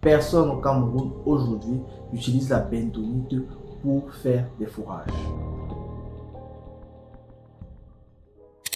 Personne au Cameroun aujourd'hui utilise la bentonite pour faire des fourrages.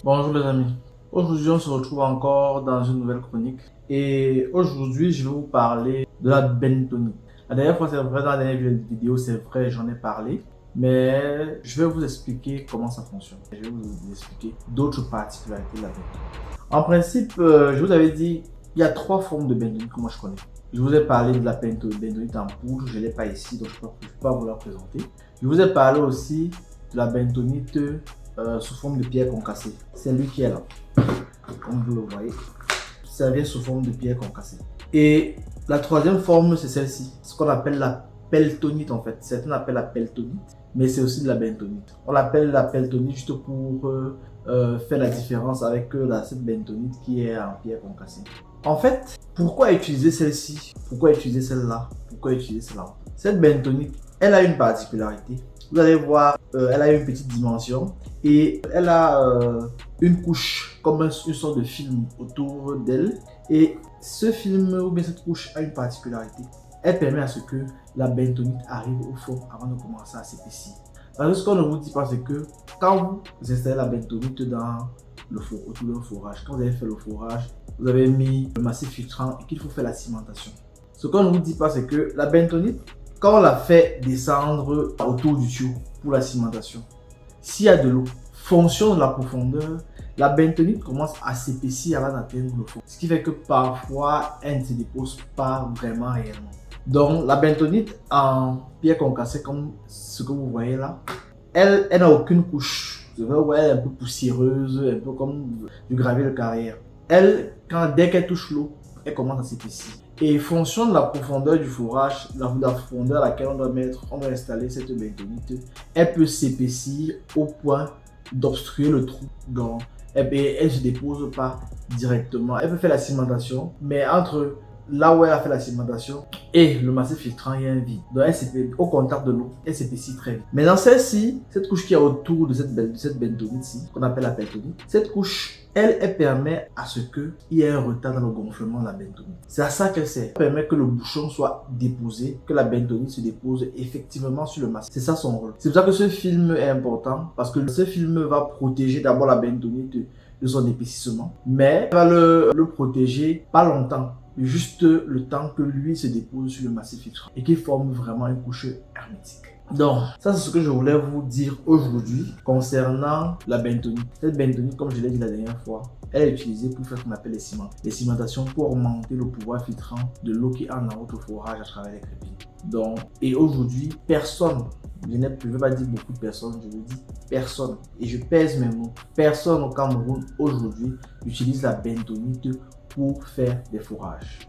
Bonjour les amis, aujourd'hui on se retrouve encore dans une nouvelle chronique et aujourd'hui je vais vous parler de la bentonite. La dernière fois c'est vrai, dans la dernière vidéo c'est vrai j'en ai parlé, mais je vais vous expliquer comment ça fonctionne. Je vais vous expliquer d'autres particularités de la bentonite. En principe, je vous avais dit, il y a trois formes de bentonite que moi je connais. Je vous ai parlé de la bentonite en poudre, je ne l'ai pas ici donc je ne peux pas vous la présenter. Je vous ai parlé aussi de la bentonite sous forme de pierre concassée. C'est lui qui est là, comme vous le voyez. Ça vient sous forme de pierre concassée. Et la troisième forme, c'est celle-ci, ce qu'on appelle la peltonite en fait. Certains appellent la peltonite, mais c'est aussi de la bentonite. On l'appelle la peltonite juste pour faire la différence avec cette bentonite qui est en pierre concassée. En fait, pourquoi utiliser celle-ci? Pourquoi utiliser celle-là? Pourquoi utiliser celle-là? Cette bentonite, elle a une particularité. Vous allez voir, elle a une petite dimension et elle a une couche comme une sorte de film autour d'elle. Et ce film ou bien cette couche a une particularité. Elle permet à ce que la bentonite arrive au fond avant de commencer à s'épaissir. Parce que ce qu'on ne vous dit pas, c'est que quand vous installez la bentonite dans le four, autour d'un forage, quand vous avez fait le forage, vous avez mis le massif filtrant et qu'il faut faire la cimentation. Ce qu'on ne vous dit pas, c'est que la bentonite, quand on la fait descendre autour du tuyau pour la cimentation, s'il y a de l'eau, fonction de la profondeur, la bentonite commence à s'épaissir avant d'atteindre le fond. Ce qui fait que parfois, elle ne se dépose pas vraiment réellement. Donc, la bentonite en pierre concassée, comme ce que vous voyez là, elle n'a aucune couche. Vous voyez, elle est un peu poussiéreuse, un peu comme du gravier de carrière. Elle, dès qu'elle touche l'eau, elle commence à s'épaissir. Et fonction de la profondeur du fourrage, la profondeur à laquelle on doit installer cette bentonite, elle peut s'épaissir au point d'obstruer le trou. Donc, elle ne se dépose pas directement. Elle peut faire la cimentation, mais entre là où elle a fait la cimentation et le massif filtrant, il y a un vide. Donc, au contact de l'eau, elle s'épaissit très vite. Mais dans celle-ci, cette couche qui est autour de cette bentonite-ci, qu'on appelle la peltonite, cette couche, elle permet à ce qu'il y ait un retard dans le gonflement de la bentonite. C'est à ça qu'elle sert. Elle permet que le bouchon soit déposé, que la bentonite se dépose effectivement sur le massif. C'est ça son rôle. C'est pour ça que ce film est important, parce que ce film va protéger d'abord la bentonite de son épaississement, mais elle va le protéger pas longtemps. Juste le temps que l'huile se dépose sur le massif filtrant et qu'il forme vraiment une couche hermétique. Donc, ça c'est ce que je voulais vous dire aujourd'hui concernant la bentonite. Cette bentonite, comme je l'ai dit la dernière fois, elle est utilisée pour faire ce qu'on appelle les cimentations pour augmenter le pouvoir filtrant de l'eau qui entre dans votre forage à travers les crépines. Donc, et aujourd'hui, personne, je ne veux pas dire beaucoup de personnes, je veux dire personne, et je pèse mes mots, personne au Cameroun aujourd'hui utilise la bentonite pour faire des fourrages.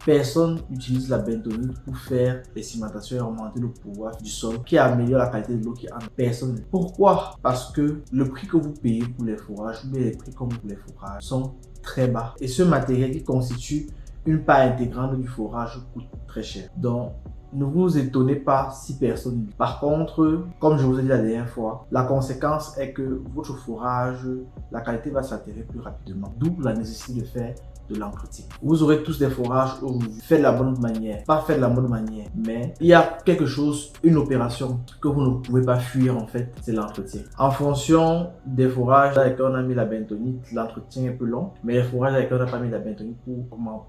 Personne n'utilise la bentonite pour faire des cimentations et augmenter le pouvoir du sol qui améliore la qualité de l'eau qui entre. Personne. Pourquoi? Parce que le prix que vous payez pour les fourrages ou bien les prix comme pour les fourrages sont très bas. Et ce matériel qui constitue une part intégrante du forage coûte très cher. Donc, ne vous étonnez pas si personne. Par contre, comme je vous ai dit la dernière fois, la conséquence est que votre forage, la qualité va s'altérer plus rapidement. D'où la nécessité de faire de l'entretien. Vous aurez tous des forages aujourd'hui. Faites de la bonne manière. Pas fait de la bonne manière. Mais il y a quelque chose, une opération que vous ne pouvez pas fuir en fait, c'est l'entretien. En fonction des forages dans lesquels on a mis la bentonite, l'entretien est peu long. Mais les forages dans lesquels on n'a pas mis la bentonite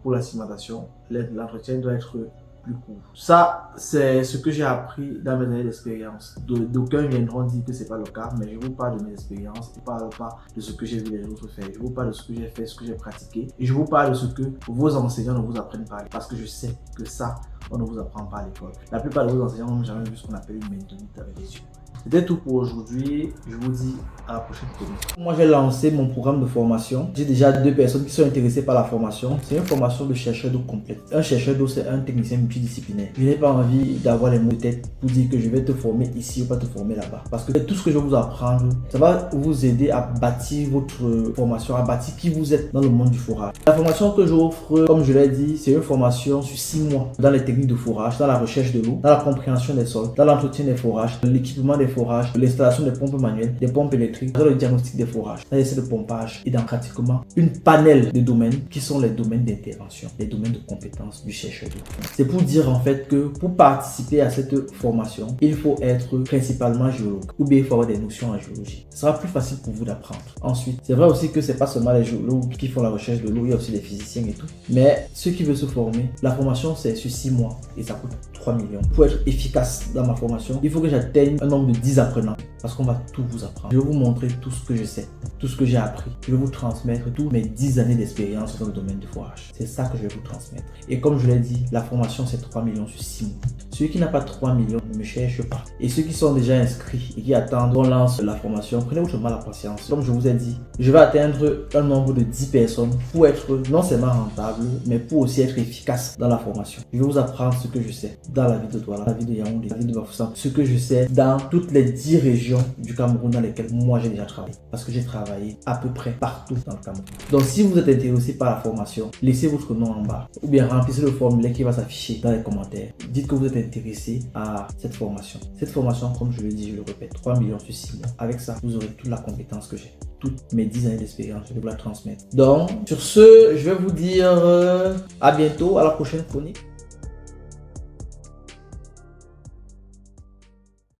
pour la cimentation, l'entretien doit être plus court. Ça, c'est ce que j'ai appris dans mes années d'expérience. D'aucuns viendront dire que c'est pas le cas, mais je vous parle de mes expériences. Je ne parle pas de ce que j'ai vu les autres faire. Je vous parle de ce que j'ai fait, ce que j'ai pratiqué. Et je vous parle de ce que vos enseignants ne vous apprennent pas. Parce que je sais que ça, on ne vous apprend pas à l'école. La plupart de vos enseignants n'ont jamais vu ce qu'on appelle une bentonite avec les yeux. C'était tout pour aujourd'hui. Je vous dis à la prochaine vidéo. Moi, j'ai lancé mon programme de formation. J'ai déjà 2 personnes qui sont intéressées par la formation. C'est une formation de chercheur d'eau complète. Un chercheur d'eau, c'est un technicien multidisciplinaire. Je n'ai pas envie d'avoir les mots de tête pour dire que je vais te former ici ou pas te former là-bas. Parce que tout ce que je vais vous apprendre, ça va vous aider à bâtir votre formation, à bâtir qui vous êtes dans le monde du forage. La formation que j'offre, comme je l'ai dit, c'est une formation sur 6 mois dans les techniques de forage, dans la recherche de l'eau, dans la compréhension des sols, dans l'entretien des forages, l'équipement des forages, l'installation des pompes manuelles, des pompes électriques, dans le diagnostic des forages, dans l'essai de pompage et dans pratiquement une panel de domaines qui sont les domaines d'intervention, les domaines de compétences du chercheur d'eau. C'est pour dire en fait que pour participer à cette formation, il faut être principalement géologue ou bien il faut avoir des notions en géologie. Ce sera plus facile pour vous d'apprendre. Ensuite, c'est vrai aussi que c'est pas seulement les géologues qui font la recherche de l'eau, il y a aussi des physiciens et tout. Mais ceux qui veulent se former, la formation c'est sur 6 mois et ça coûte 3 millions. Pour être efficace dans ma formation, il faut que j'atteigne un nombre de 10 apprenants parce qu'on va tout vous apprendre. Je vais vous montrer tout ce que je sais, tout ce que j'ai appris. Je vais vous transmettre tous mes 10 années d'expérience dans le domaine du forage. C'est ça que je vais vous transmettre. Et comme je l'ai dit, la formation c'est 3 millions sur 6 mois. Ceux qui n'ont pas 3 millions ne me cherchent pas. Et ceux qui sont déjà inscrits et qui attendent qu'on lance la formation, prenez votre mal à patience. Comme je vous ai dit, je vais atteindre un nombre de 10 personnes pour être non seulement rentable, mais pour aussi être efficace dans la formation. Je vais vous apprendre ce que je sais dans la ville de Douala, la ville de Yaoundé, la ville de Bafoussam, ce que je sais dans toutes les 10 régions du Cameroun dans lesquelles moi j'ai déjà travaillé. Parce que j'ai travaillé à peu près partout dans le Cameroun. Donc si vous êtes intéressé par la formation, laissez votre nom en bas ou bien remplissez le formulaire qui va s'afficher dans les commentaires. Dites que vous êtes intéressé à cette formation. Cette formation, comme je le dis, je le répète, 3 millions sur 6 mois. Avec ça, vous aurez toute la compétence que j'ai. Toutes mes 10 années d'expérience, je vais vous la transmettre. Donc, sur ce, je vais vous dire à bientôt, à la prochaine chronique.